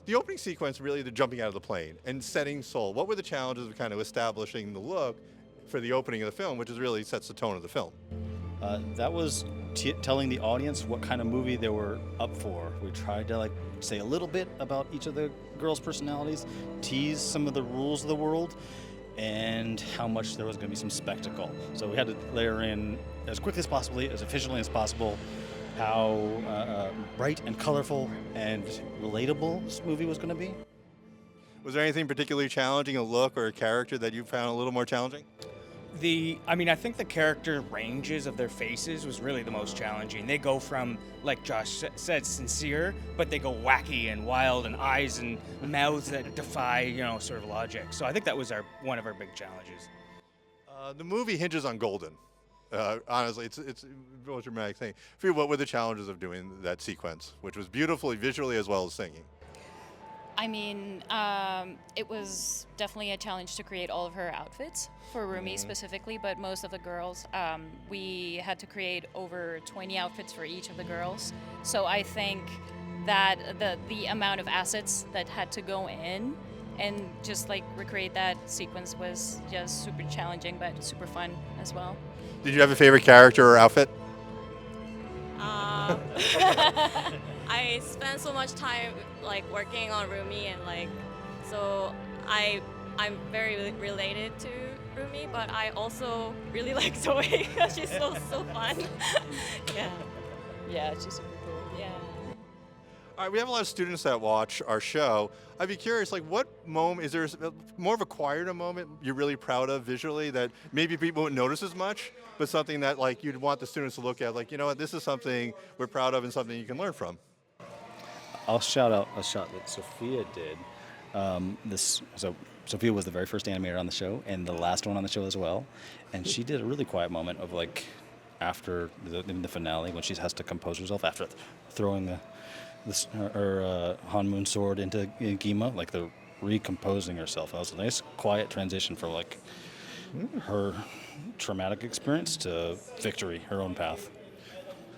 The opening sequence, really, the jumping out of the plane and setting Seoul. What were the challenges of kind of establishing the look for the opening of the film, which is really sets the tone of the film? That was telling the audience what kind of movie they were up for. We tried to say a little bit about each of the girls' personalities, tease some of the rules of the world, and how much there was going to be some spectacle. So we had to layer in as quickly as possible, as efficiently as possible, how bright and colorful and relatable this movie was going to be. Was there anything particularly challenging, a look or a character that you found a little more challenging? I think the character ranges of their faces was really the most challenging. They go from, like Josh said, sincere, but they go wacky and wild, and eyes and mouths that defy, sort of logic. So I think that was one of our big challenges. The movie hinges on Golden. Honestly, it's the most dramatic thing. For you, what were the challenges of doing that sequence, which was beautifully visually as well as singing? It was definitely a challenge to create all of her outfits for Rumi specifically, but most of the girls, we had to create over 20 outfits for each of the girls. So I think that the amount of assets that had to go in and just recreate that sequence was just super challenging, but super fun as well. Did you have a favorite character or outfit? I spent so much time working on Rumi, and so I'm very related to Rumi, but I also really like Zoe because she's so fun. Yeah, she's super cool. Yeah. All right, we have a lot of students that watch our show. I'd be curious, what moment, is there more of a quieter moment you're really proud of visually that maybe people wouldn't notice as much, but something that you'd want the students to look at, what, this is something we're proud of and something you can learn from? I'll shout out a shot that Sophia did. Sophia was the very first animator on the show and the last one on the show as well. And she did a really quiet moment of after the finale when she has to compose herself after throwing her Hanmoon sword into Gima, the recomposing herself. That was a nice quiet transition from her traumatic experience to victory, her own path.